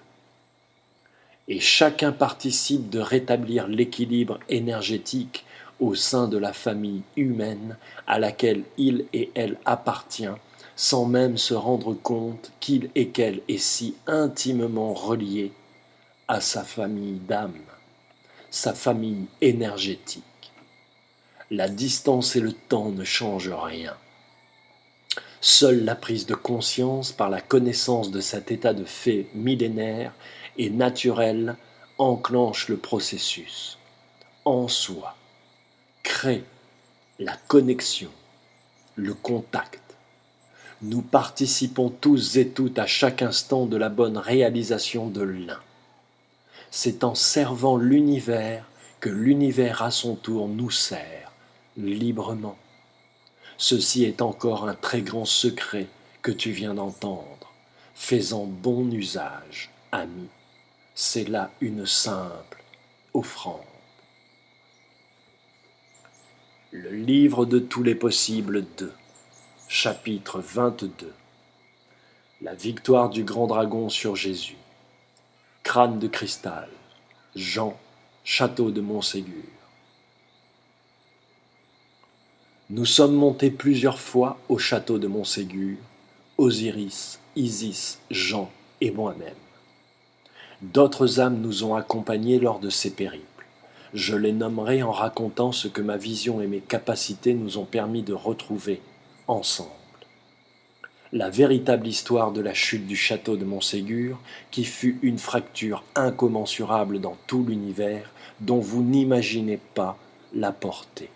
Et chacun participe de rétablir l'équilibre énergétique au sein de la famille humaine à laquelle il et elle appartient, sans même se rendre compte qu'il et qu'elle est si intimement relié à sa famille d'âme, sa famille énergétique. La distance et le temps ne changent rien. Seule la prise de conscience par la connaissance de cet état de fait millénaire et naturel enclenche le processus. En soi, crée la connexion, le contact. Nous participons tous et toutes à chaque instant de la bonne réalisation de l'un. C'est en servant l'univers que l'univers à son tour nous sert librement. Ceci est encore un très grand secret que tu viens d'entendre. Fais-en bon usage, ami. C'est là une simple offrande. Le livre de tous les possibles 2, chapitre 22. La victoire du grand dragon sur Jésus. Crâne de cristal. Jean, château de Montségur. Nous sommes montés plusieurs fois au château de Montségur, Osiris, Isis, Jean et moi-même. D'autres âmes nous ont accompagnés lors de ces périples. Je les nommerai en racontant ce que ma vision et mes capacités nous ont permis de retrouver ensemble. La véritable histoire de la chute du château de Montségur, qui fut une fracture incommensurable dans tout l'univers dont vous n'imaginez pas la portée.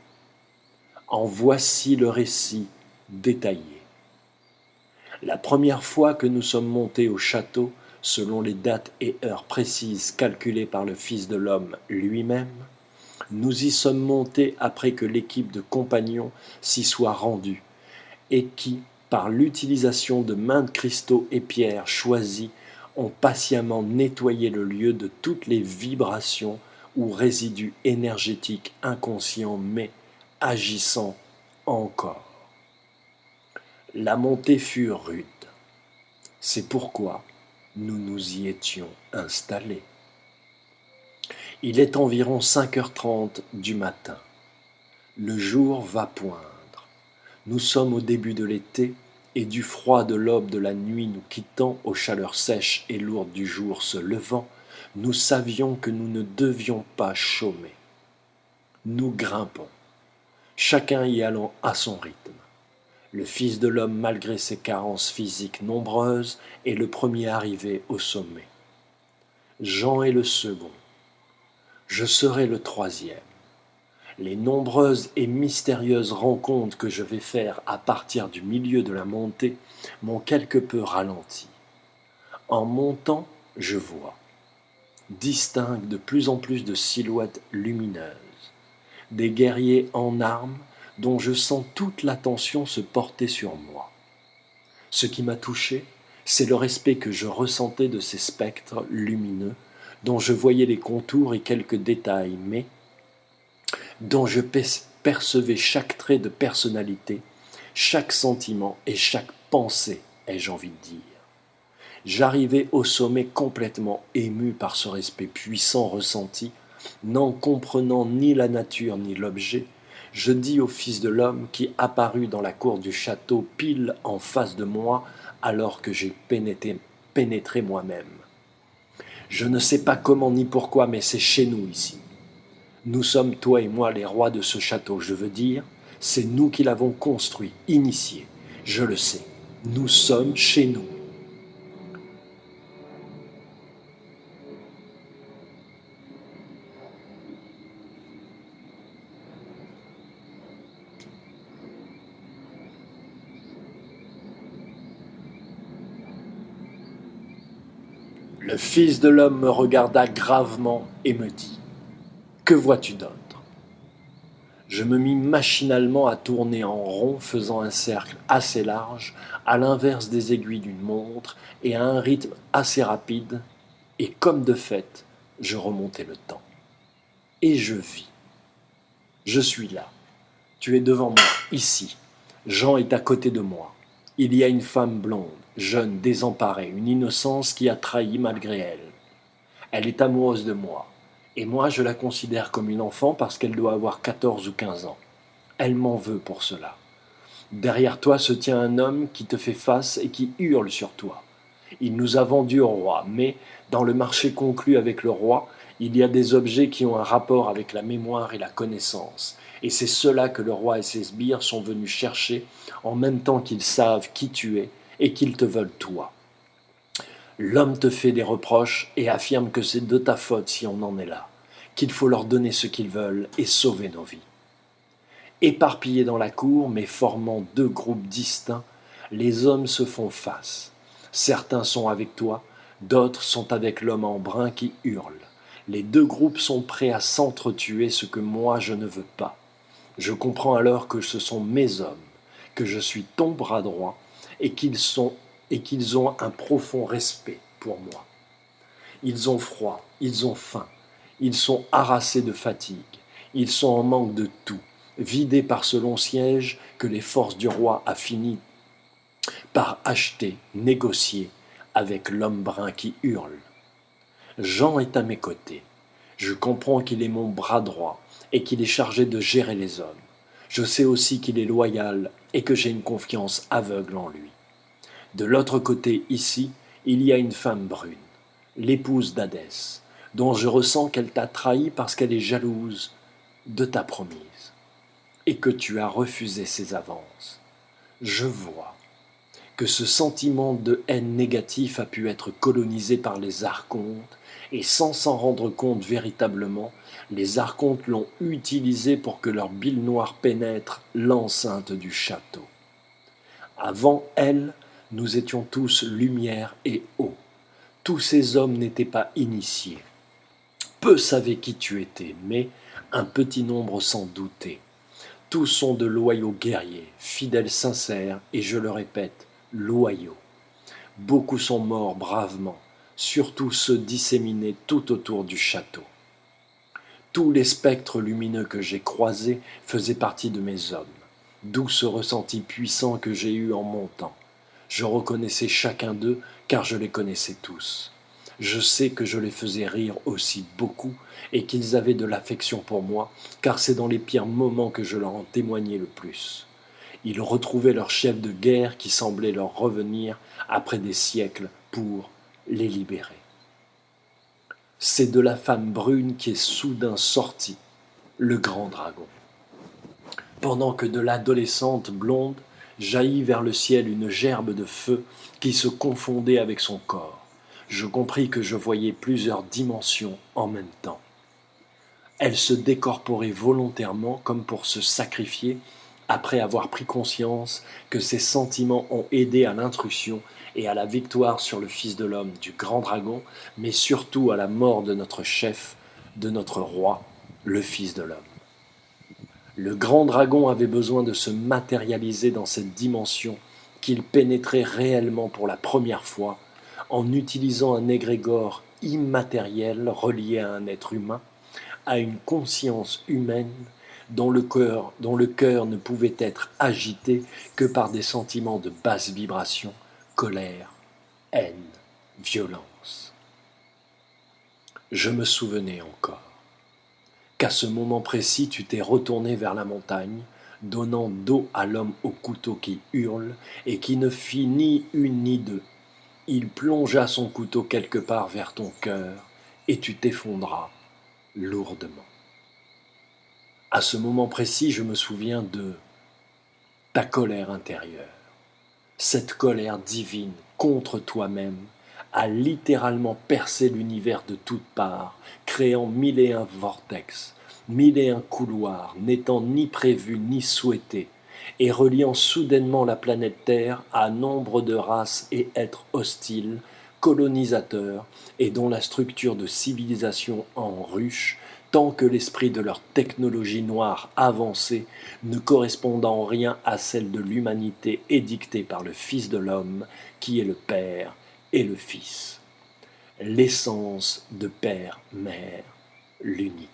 En voici le récit détaillé. La première fois que nous sommes montés au château, selon les dates et heures précises calculées par le Fils de l'homme lui-même, nous y sommes montés après que l'équipe de compagnons s'y soit rendue et qui, par l'utilisation de maintes cristaux et pierres choisis, ont patiemment nettoyé le lieu de toutes les vibrations ou résidus énergétiques inconscients mais agissant encore. La montée fut rude. C'est pourquoi nous nous y étions installés. Il est environ 5h30 du matin. Le jour va poindre. Nous sommes au début de l'été et du froid de l'aube de la nuit nous quittant aux chaleurs sèches et lourdes du jour se levant, nous savions que nous ne devions pas chômer. Nous grimpons, chacun y allant à son rythme. Le Fils de l'homme, malgré ses carences physiques nombreuses, est le premier arrivé au sommet. Jean est le second. Je serai le troisième. Les nombreuses et mystérieuses rencontres que je vais faire à partir du milieu de la montée m'ont quelque peu ralenti. En montant, je vois, distingue de plus en plus de silhouettes lumineuses, des guerriers en armes dont je sens toute l'attention se porter sur moi. Ce qui m'a touché, c'est le respect que je ressentais de ces spectres lumineux, dont je voyais les contours et quelques détails, mais dont je percevais chaque trait de personnalité, chaque sentiment et chaque pensée, ai-je envie de dire. J'arrivais au sommet complètement ému par ce respect puissant ressenti, n'en comprenant ni la nature ni l'objet. Je dis au Fils de l'homme qui apparut dans la cour du château pile en face de moi alors que j'ai pénétré moi-même. Je ne sais pas comment ni pourquoi, mais c'est chez nous ici. Nous sommes, toi et moi, les rois de ce château, je veux dire, c'est nous qui l'avons construit, initié. Je le sais, nous sommes chez nous. Le Fils de l'homme me regarda gravement et me dit « Que vois-tu d'autre » Je me mis machinalement à tourner en rond, faisant un cercle assez large, à l'inverse des aiguilles d'une montre, et à un rythme assez rapide, et comme de fait, je remontais le temps. Et je vis. Je suis là. Tu es devant moi, ici. Jean est à côté de moi. Il y a une femme blonde, jeune, désemparée, une innocence qui a trahi malgré elle. Elle est amoureuse de moi, et moi je la considère comme une enfant parce qu'elle doit avoir 14 ou 15 ans. Elle m'en veut pour cela. Derrière toi se tient un homme qui te fait face et qui hurle sur toi. Il nous a vendus au roi, mais dans le marché conclu avec le roi, il y a des objets qui ont un rapport avec la mémoire et la connaissance. Et c'est cela que le roi et ses sbires sont venus chercher en même temps qu'ils savent qui tu es et qu'ils te veulent toi. L'homme te fait des reproches et affirme que c'est de ta faute si on en est là, qu'il faut leur donner ce qu'ils veulent et sauver nos vies. Éparpillés dans la cour, mais formant deux groupes distincts, les hommes se font face. Certains sont avec toi, d'autres sont avec l'homme en brun qui hurle. Les deux groupes sont prêts à s'entretuer, ce que moi je ne veux pas. Je comprends alors que ce sont mes hommes, que je suis ton bras droit et qu'ils ont un profond respect pour moi. Ils ont froid, ils ont faim, ils sont harassés de fatigue, ils sont en manque de tout, vidés par ce long siège que les forces du roi a fini par acheter, négocier avec l'homme brun qui hurle. Jean est à mes côtés. Je comprends qu'il est mon bras droit et qu'il est chargé de gérer les hommes. Je sais aussi qu'il est loyal et que j'ai une confiance aveugle en lui. De l'autre côté, ici, il y a une femme brune, l'épouse d'Hadès, dont je ressens qu'elle t'a trahi parce qu'elle est jalouse de ta promise et que tu as refusé ses avances. Je vois que ce sentiment de haine négatif a pu être colonisé par les archontes, et sans s'en rendre compte véritablement, les archontes l'ont utilisé pour que leur bile noire pénètre l'enceinte du château. Avant elle, nous étions tous lumière et eau. Tous ces hommes n'étaient pas initiés. Peu savaient qui tu étais, mais un petit nombre s'en doutait. Tous sont de loyaux guerriers, fidèles sincères, et je le répète, loyaux. Beaucoup sont morts bravement, surtout ceux disséminés tout autour du château. Tous les spectres lumineux que j'ai croisés faisaient partie de mes hommes, d'où ce ressenti puissant que j'ai eu en montant. Je reconnaissais chacun d'eux, car je les connaissais tous. Je sais que je les faisais rire aussi beaucoup, et qu'ils avaient de l'affection pour moi, car c'est dans les pires moments que je leur en témoignais le plus. Ils retrouvaient leur chef de guerre qui semblait leur revenir après des siècles pour les libérer. C'est de la femme brune qui est soudain sorti, le grand dragon. Pendant que de l'adolescente blonde jaillit vers le ciel une gerbe de feu qui se confondait avec son corps, je compris que je voyais plusieurs dimensions en même temps. Elle se décorporait volontairement comme pour se sacrifier après avoir pris conscience que ses sentiments ont aidé à l'intrusion et à la victoire sur le Fils de l'homme du grand dragon, mais surtout à la mort de notre chef, de notre roi, le Fils de l'homme. Le grand dragon avait besoin de se matérialiser dans cette dimension qu'il pénétrait réellement pour la première fois en utilisant un égrégore immatériel relié à un être humain, à une conscience humaine dont le cœur ne pouvait être agité que par des sentiments de basse vibration, colère, haine, violence. Je me souvenais encore qu'à ce moment précis tu t'es retourné vers la montagne, donnant dos à l'homme au couteau qui hurle et qui ne fit ni une ni deux. Il plongea son couteau quelque part vers ton cœur et tu t'effondras lourdement. À ce moment précis, je me souviens de ta colère intérieure. Cette colère divine contre toi-même a littéralement percé l'univers de toutes parts, créant mille et un vortex, mille et un couloirs, n'étant ni prévus ni souhaités, et reliant soudainement la planète Terre à nombre de races et êtres hostiles, colonisateurs, et dont la structure de civilisation en ruche, tant que l'esprit de leur technologie noire avancée ne correspondant en rien à celle de l'humanité édictée par le Fils de l'homme, qui est le Père et le Fils. L'essence de Père-Mère, l'unique.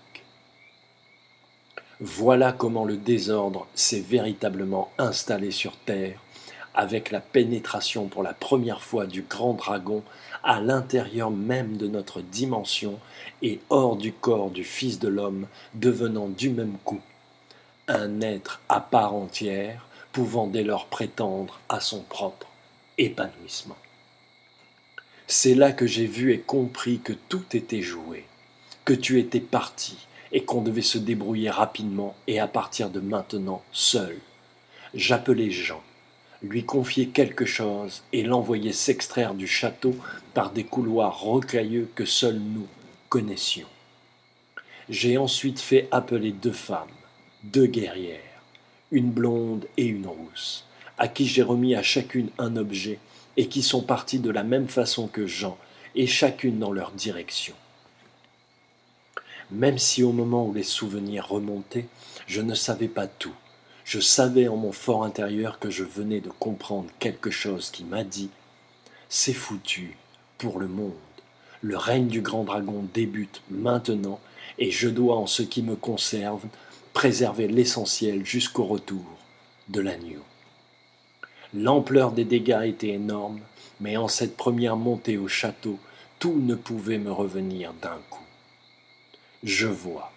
Voilà comment le désordre s'est véritablement installé sur Terre, avec la pénétration pour la première fois du grand dragon à l'intérieur même de notre dimension et hors du corps du Fils de l'homme, devenant du même coup un être à part entière, pouvant dès lors prétendre à son propre épanouissement. C'est là que j'ai vu et compris que tout était joué, que tu étais parti et qu'on devait se débrouiller rapidement et à partir de maintenant seul. J'appelai Jean, lui confiai quelque chose et l'envoyai s'extraire du château par des couloirs rocailleux que seuls nous connaissions. J'ai ensuite fait appeler 2 femmes, 2 guerrières, une blonde et une rousse, à qui j'ai remis à chacune un objet et qui sont parties de la même façon que Jean, et chacune dans leur direction. Même si au moment où les souvenirs remontaient, je ne savais pas tout, je savais en mon fort intérieur que je venais de comprendre quelque chose qui m'a dit « C'est foutu pour le monde. Le règne du grand dragon débute maintenant et je dois, en ce qui me concerne, préserver l'essentiel jusqu'au retour de l'agneau. » L'ampleur des dégâts était énorme, mais en cette première montée au château, tout ne pouvait me revenir d'un coup. Je vois.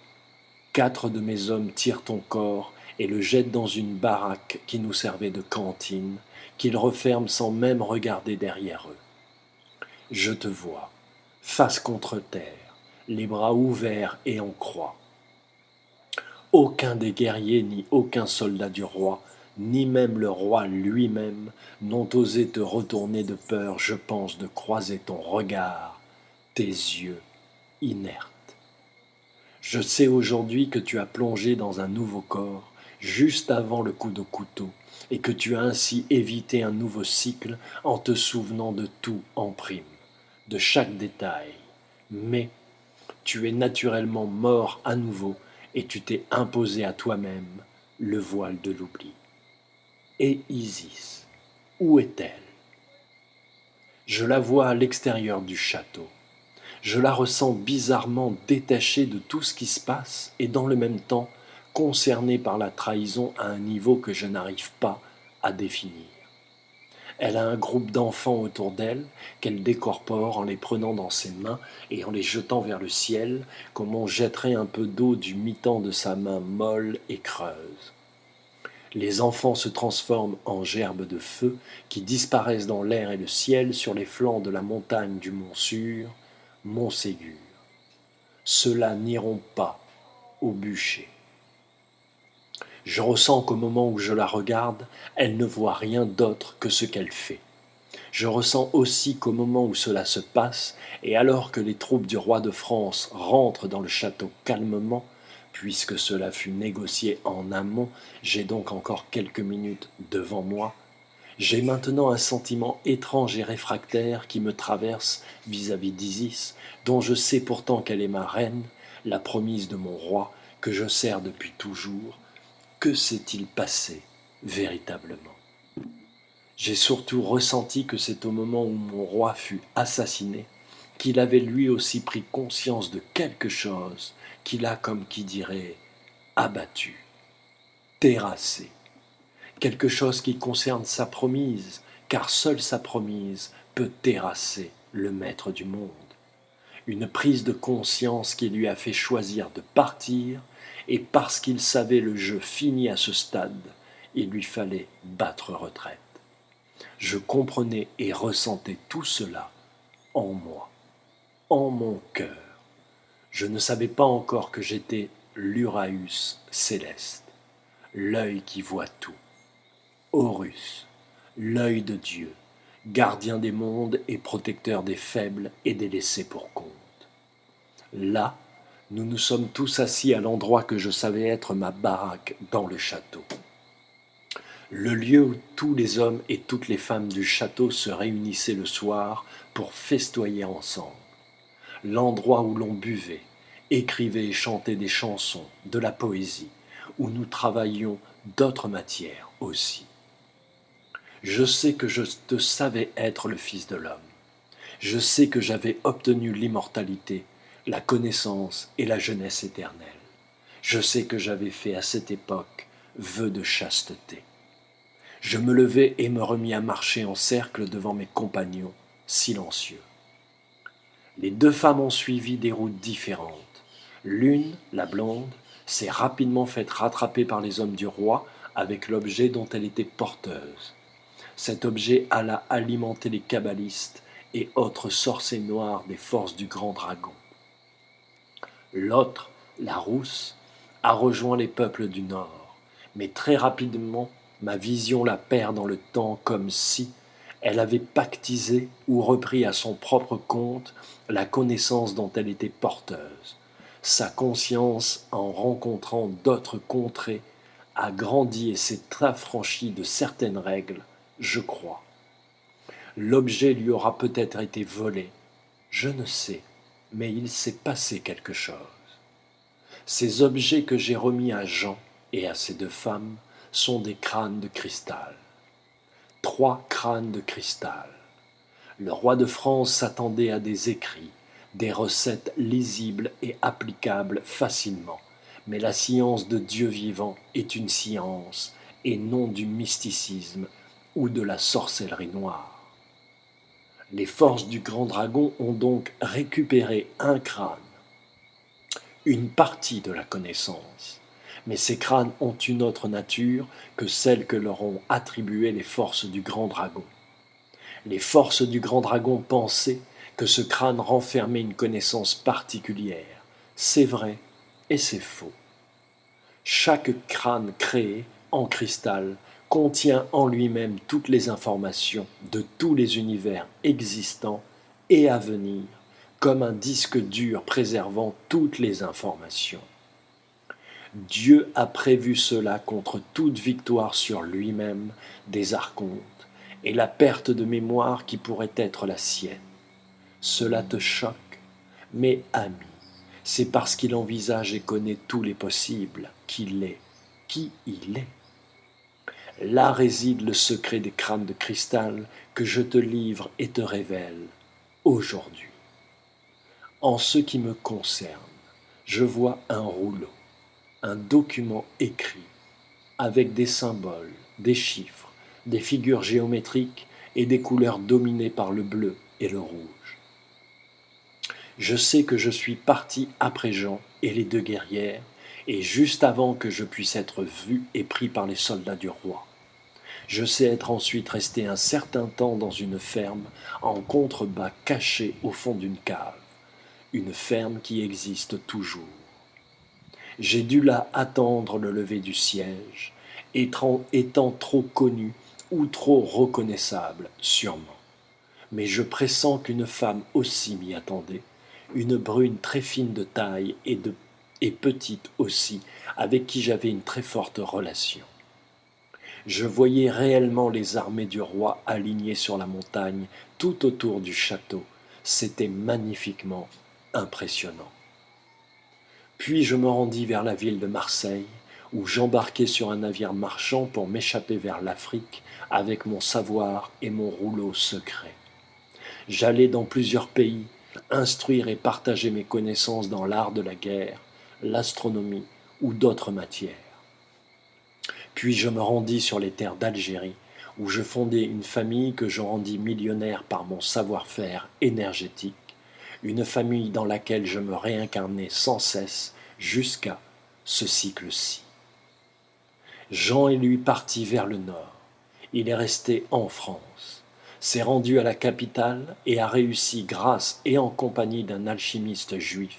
4 de mes hommes tirent ton corps et le jettent dans une baraque qui nous servait de cantine, qu'ils referment sans même regarder derrière eux. Je te vois, face contre terre, les bras ouverts et en croix. Aucun des guerriers ni aucun soldat du roi, ni même le roi lui-même, n'ont osé te retourner de peur, je pense, de croiser ton regard, tes yeux inertes. Je sais aujourd'hui que tu as plongé dans un nouveau corps, juste avant le coup de couteau, et que tu as ainsi évité un nouveau cycle en te souvenant de tout en prime, de chaque détail. Mais tu es naturellement mort à nouveau, et tu t'es imposé à toi-même le voile de l'oubli. Et Isis, où est-elle? Je la vois à l'extérieur du château. Je la ressens bizarrement détachée de tout ce qui se passe et dans le même temps concernée par la trahison à un niveau que je n'arrive pas à définir. Elle a un groupe d'enfants autour d'elle qu'elle décorpore en les prenant dans ses mains et en les jetant vers le ciel comme on jetterait un peu d'eau du mitant de sa main molle et creuse. Les enfants se transforment en gerbes de feu qui disparaissent dans l'air et le ciel sur les flancs de la montagne du Mont Sûr, Montségur. Ceux-là n'iront pas au bûcher. Je ressens qu'au moment où je la regarde, elle ne voit rien d'autre que ce qu'elle fait. Je ressens aussi qu'au moment où cela se passe, et alors que les troupes du roi de France rentrent dans le château calmement, puisque cela fut négocié en amont, j'ai donc encore quelques minutes devant moi, j'ai maintenant un sentiment étrange et réfractaire qui me traverse vis-à-vis d'Isis, dont je sais pourtant qu'elle est ma reine, la promise de mon roi, que je sers depuis toujours. Que s'est-il passé véritablement? J'ai surtout ressenti que c'est au moment où mon roi fut assassiné qu'il avait lui aussi pris conscience de quelque chose qu'il a, comme qui dirait, abattu, terrassé. Quelque chose qui concerne sa promise, car seule sa promise peut terrasser le maître du monde. Une prise de conscience qui lui a fait choisir de partir, et parce qu'il savait le jeu fini à ce stade, il lui fallait battre retraite. Je comprenais et ressentais tout cela en moi, en mon cœur. Je ne savais pas encore que j'étais l'Uraeus céleste, l'œil qui voit tout. Horus, l'œil de Dieu, gardien des mondes et protecteur des faibles et des laissés pour compte. Là, nous nous sommes tous assis à l'endroit que je savais être ma baraque dans le château. Le lieu où tous les hommes et toutes les femmes du château se réunissaient le soir pour festoyer ensemble. L'endroit où l'on buvait, écrivait et chantait des chansons, de la poésie, où nous travaillions d'autres matières aussi. Je sais que je te savais être le Fils de l'homme. Je sais que j'avais obtenu l'immortalité, la connaissance et la jeunesse éternelle. Je sais que j'avais fait à cette époque vœu de chasteté. Je me levai et me remis à marcher en cercle devant mes compagnons, silencieux. Les deux femmes ont suivi des routes différentes. L'une, la blonde, s'est rapidement faite rattraper par les hommes du roi avec l'objet dont elle était porteuse. Cet objet alla alimenter les kabbalistes et autres sorciers noirs des forces du grand dragon. L'autre, la rousse, a rejoint les peuples du Nord, mais très rapidement, ma vision la perd dans le temps comme si elle avait pactisé ou repris à son propre compte la connaissance dont elle était porteuse. Sa conscience, en rencontrant d'autres contrées, a grandi et s'est affranchie de certaines règles, je crois. L'objet lui aura peut-être été volé, je ne sais, mais il s'est passé quelque chose. Ces objets que j'ai remis à Jean et à ces deux femmes sont des crânes de cristal. 3 crânes de cristal. Le roi de France s'attendait à des écrits, des recettes lisibles et applicables facilement, mais la science de Dieu vivant est une science et non du mysticisme ou de la sorcellerie noire. Les forces du grand dragon ont donc récupéré un crâne, une partie de la connaissance, mais ces crânes ont une autre nature que celle que leur ont attribuée les forces du grand dragon. Les forces du grand dragon pensaient que ce crâne renfermait une connaissance particulière. C'est vrai et c'est faux. Chaque crâne créé en cristal contient en lui-même toutes les informations de tous les univers existants et à venir, comme un disque dur préservant toutes les informations. Dieu a prévu cela contre toute victoire sur lui-même des archontes et la perte de mémoire qui pourrait être la sienne. Cela te choque, mais ami, c'est parce qu'il envisage et connaît tous les possibles qu'il est qui il est. Là réside le secret des crânes de cristal que je te livre et te révèle aujourd'hui. En ce qui me concerne, je vois un rouleau, un document écrit, avec des symboles, des chiffres, des figures géométriques et des couleurs dominées par le bleu et le rouge. Je sais que je suis parti après Jean et les deux guerrières, et juste avant que je puisse être vu et pris par les soldats du roi. Je sais être ensuite resté un certain temps dans une ferme en contrebas caché au fond d'une cave, une ferme qui existe toujours. J'ai dû là attendre le lever du siège, étant trop connu ou trop reconnaissable, sûrement. Mais je pressens qu'une femme aussi m'y attendait, une brune très fine de taille et petite aussi, avec qui j'avais une très forte relation. Je voyais réellement les armées du roi alignées sur la montagne, tout autour du château. C'était magnifiquement impressionnant. Puis je me rendis vers la ville de Marseille, où j'embarquai sur un navire marchand pour m'échapper vers l'Afrique avec mon savoir et mon rouleau secret. J'allais dans plusieurs pays, instruire et partager mes connaissances dans l'art de la guerre, l'astronomie ou d'autres matières. Puis je me rendis sur les terres d'Algérie, où je fondai une famille que je rendis millionnaire par mon savoir-faire énergétique, une famille dans laquelle je me réincarnais sans cesse jusqu'à ce cycle-ci. Jean est lui parti vers le nord. Il est resté en France, s'est rendu à la capitale et a réussi, grâce et en compagnie d'un alchimiste juif,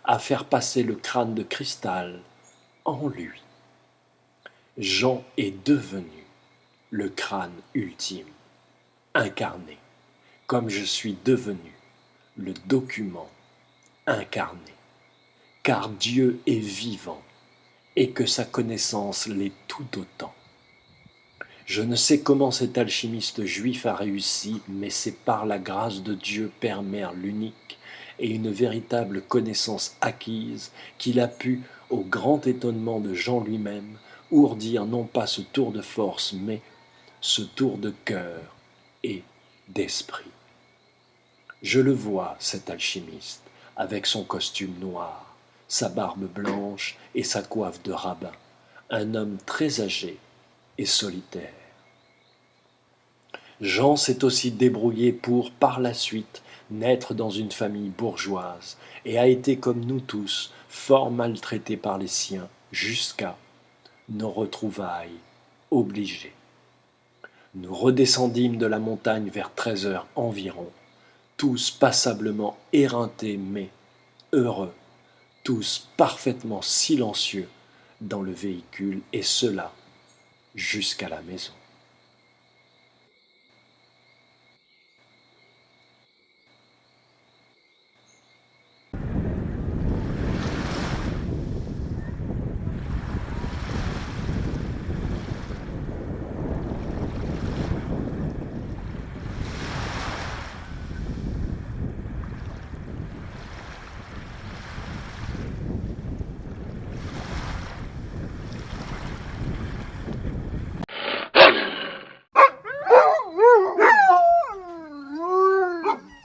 à faire passer le crâne de cristal en lui. Jean est devenu le crâne ultime, incarné, comme je suis devenu le document incarné, car Dieu est vivant et que sa connaissance l'est tout autant. Je ne sais comment cet alchimiste juif a réussi, mais c'est par la grâce de Dieu Père Mère l'unique et une véritable connaissance acquise qu'il a pu, au grand étonnement de Jean lui-même, ourdir non pas ce tour de force, mais ce tour de cœur et d'esprit. Je le vois, cet alchimiste, avec son costume noir, sa barbe blanche et sa coiffe de rabbin, un homme très âgé et solitaire. Jean s'est aussi débrouillé pour, par la suite, naître dans une famille bourgeoise et a été, comme nous tous, fort maltraité par les siens jusqu'à nos retrouvailles obligées. Nous redescendîmes de la montagne vers 13 heures environ, tous passablement éreintés mais heureux, tous parfaitement silencieux dans le véhicule, et cela jusqu'à la maison.